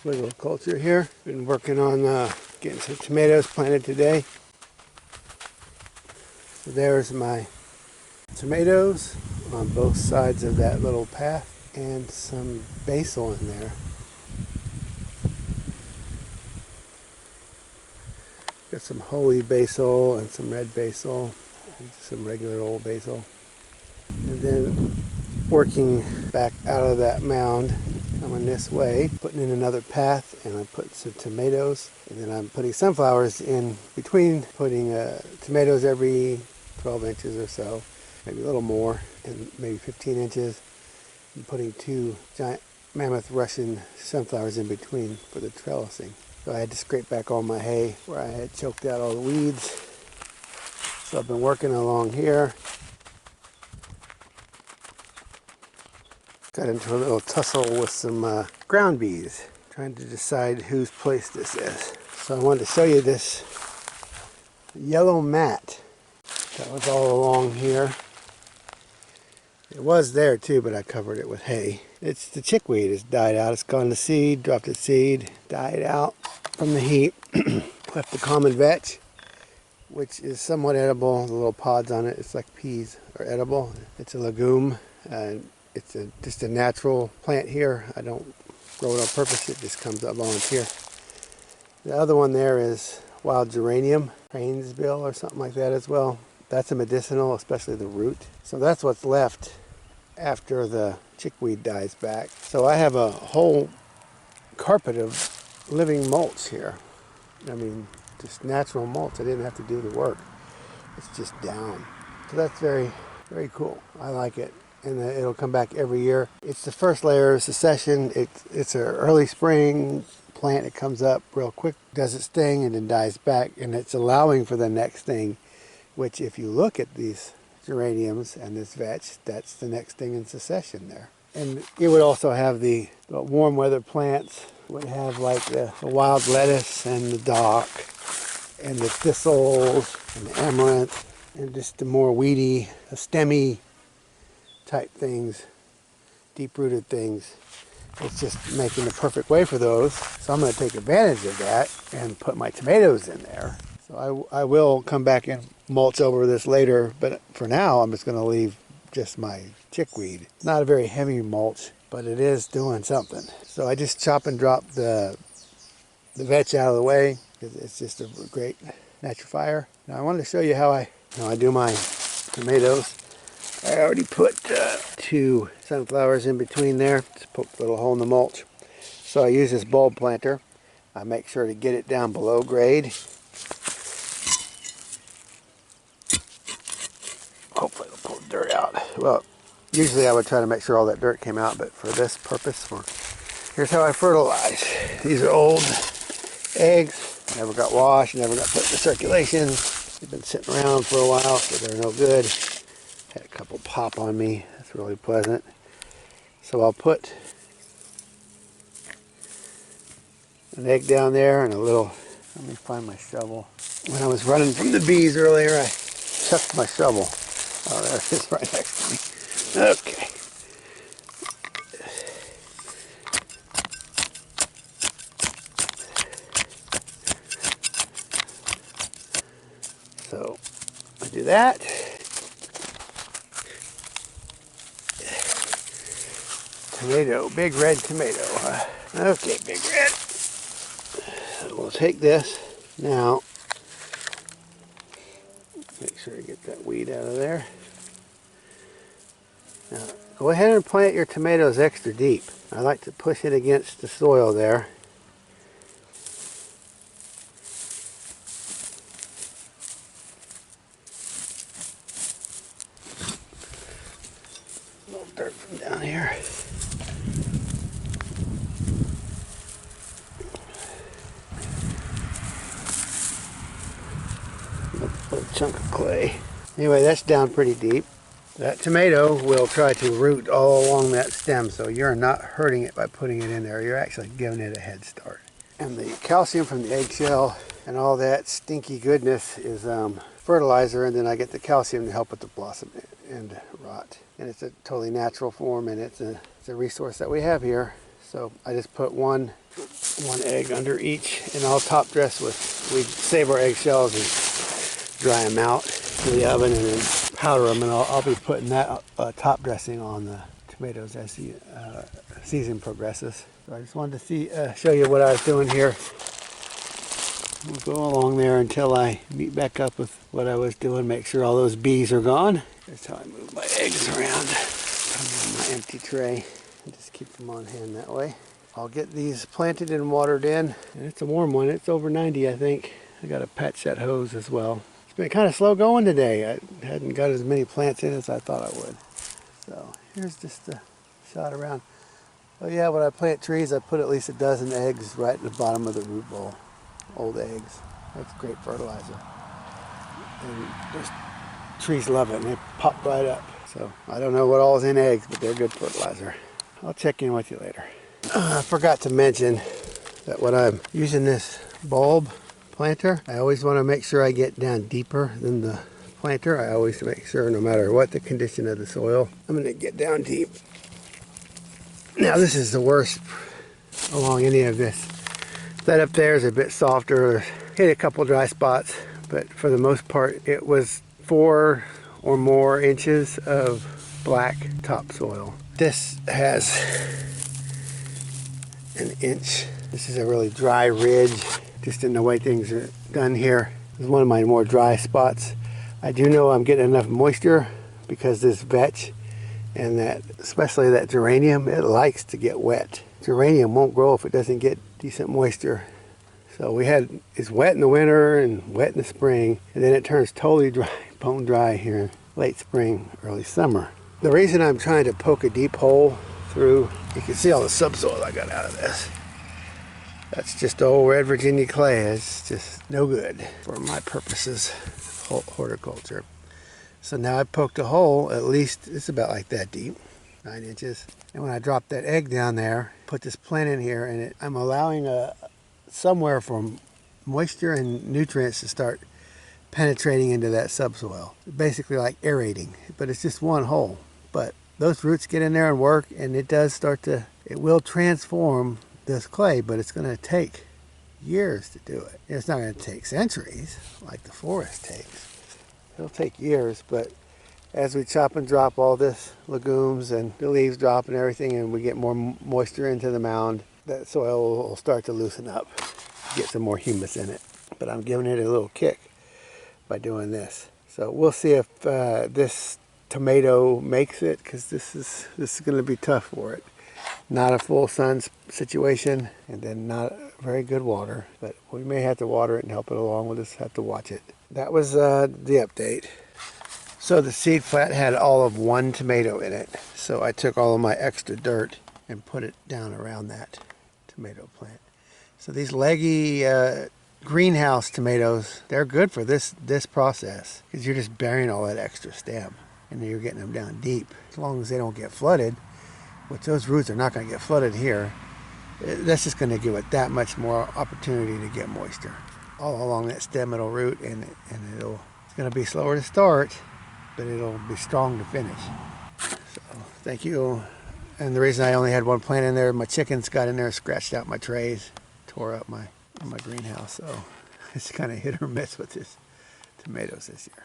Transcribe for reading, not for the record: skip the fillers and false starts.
WiggleCulture here. Been working on getting some tomatoes planted today. So there's my tomatoes on both sides of that little path and some basil in there. Got some holy basil and some red basil and some regular old basil. And then working back out of that mound, coming this way, putting in another path, and I'm putting some tomatoes, and then I'm putting sunflowers in between, putting tomatoes every 12 inches or so, maybe a little more, and maybe 15 inches, and putting two giant Mammoth Russian sunflowers in between for the trellising. So I had to scrape back all my hay where I had choked out all the weeds. So I've been working along here. Got into a little tussle with some ground bees, trying to decide whose place this is. So I wanted to show you this yellow mat that was all along here. It was there too, but I covered it with hay. It's the chickweed. It's died out. It's gone to seed, dropped its seed, died out from the heat. Left the common vetch, which is somewhat edible. The little pods on it, it's like peas, are edible. It's a legume. It's just a natural plant here. I don't grow it on purpose. It just comes up volunteer. The other one there is wild geranium, Cranesbill or something like that as well. That's a medicinal, especially the root. So that's what's left after the chickweed dies back. So I have a whole carpet of living mulch here. I mean, just natural mulch. I didn't have to do the work. It's just down. So that's very, very cool. I like it. And it'll come back every year. It's the first layer of succession. It's an early spring plant. It comes up real quick, does its thing, and then dies back. And it's allowing for the next thing, which if you look at these geraniums and this vetch, that's the next thing in succession there. And it would also have the warm weather plants, would have like the wild lettuce and the dock and the thistles and the amaranth and just the more weedy, stemmy type things, deep-rooted things. It's just making the perfect way for those. So I'm going to take advantage of that and put my tomatoes in there. So I will come back and mulch over this later, but for now I'm just going to leave just my chickweed. Not a very heavy mulch, but it is doing something. So I just chop and drop the vetch out of the way because it's just a great nitrifier. Now I wanted to show you how I do my tomatoes. I already put two sunflowers in between there. Just poked a little hole in the mulch. So I use this bulb planter. I make sure to get it down below grade. Hopefully it'll pull the dirt out. Well, usually I would try to make sure all that dirt came out, but for this purpose, here's how I fertilize. These are old eggs. Never got washed, never got put into circulation. They've been sitting around for a while, so they're no good. Had a couple pop on me. That's really pleasant. So I'll put an egg down there and a little, let me find my shovel. When I was running from the bees earlier, I chucked my shovel. Oh, there it is right next to me. Okay. So I do that. Tomato, big red tomato. Okay, big red. So we'll take this now. Make sure to get that weed out of there. Now, go ahead and plant your tomatoes extra deep. I like to push it against the soil there. A little dirt from down here. Little chunk of clay. Anyway, that's down pretty deep. That tomato will try to root all along that stem, so you're not hurting it by putting it in there. You're actually giving it a head start. And the calcium from the eggshell and all that stinky goodness is fertilizer, and then I get the calcium to help with the blossom and rot. And it's a totally natural form, and it's a resource that we have here. So I just put one one egg under each, and I'll top dress with, we save our eggshells and dry them out in the oven and then powder them, and I'll be putting that top dressing on the tomatoes as the season progresses. So I just wanted to show you what I was doing here. We'll go along there until I meet back up with what I was doing, make sure all those bees are gone. That's how I move my eggs around. Put them in my empty tray and just keep them on hand that way. I'll get these planted and watered in, and it's a warm one. It's over 90, I think. I got to patch that hose as well. It's been kind of slow going today. I hadn't got as many plants in as I thought I would. So here's just a shot around. Oh yeah, when I plant trees, I put at least a dozen eggs right at the bottom of the root bowl. Old eggs. That's great fertilizer. And those trees love it, and they pop right up. So I don't know what all is in eggs, but they're good fertilizer. I'll check in with you later. I forgot to mention that when I'm using this bulb planter, I always want to make sure I get down deeper than the planter. I always make sure, no matter what the condition of the soil, I'm going to get down deep. Now this is the worst along any of this. That up there is a bit softer, hit a couple dry spots, but for the most part it was 4 or more inches of black topsoil. This has an inch. This is a really dry ridge, just in the way things are done here. This is one of my more dry spots. I do know I'm getting enough moisture because this vetch and that, especially that geranium, it likes to get wet. Geranium won't grow if it doesn't get decent moisture. So it's wet in the winter and wet in the spring, and then it turns totally dry, bone dry here in late spring, early summer. The reason I'm trying to poke a deep hole through, you can see all the subsoil I got out of this. That's just old red Virginia clay. It's just no good for my purposes of horticulture. So now I poked a hole, at least it's about like that deep, 9 inches. And when I drop that egg down there, put this plant in here, and I'm allowing somewhere for moisture and nutrients to start penetrating into that subsoil. Basically like aerating, but it's just one hole. But those roots get in there and work, and it will transform this clay, but it's going to take years to do it. It's not going to take centuries like the forest takes. It'll take years, but as we chop and drop all this legumes and the leaves drop and everything, and we get more moisture into the mound, that soil will start to loosen up, get some more humus in it. But I'm giving it a little kick by doing this. So we'll see if this tomato makes it, because this is going to be tough for it. Not a full sun situation, and then not very good water, but we may have to water it and help it along. We'll just have to watch it. That was the update. So the seed flat had all of 1 tomato in it, so I took all of my extra dirt and put it down around that tomato plant. So these Leggy greenhouse tomatoes, they're good for this process, because you're just burying all that extra stem and then you're getting them down deep. As long as they don't get flooded, which those roots are not going to get flooded here, that's just going to give it that much more opportunity to get moisture. All along that stem it'll root, and it's going to be slower to start, but it'll be strong to finish. So thank you. And the reason I only had 1 plant in there, my chickens got in there, scratched out my trays, tore up my greenhouse. So it's kind of hit or miss with this tomatoes this year.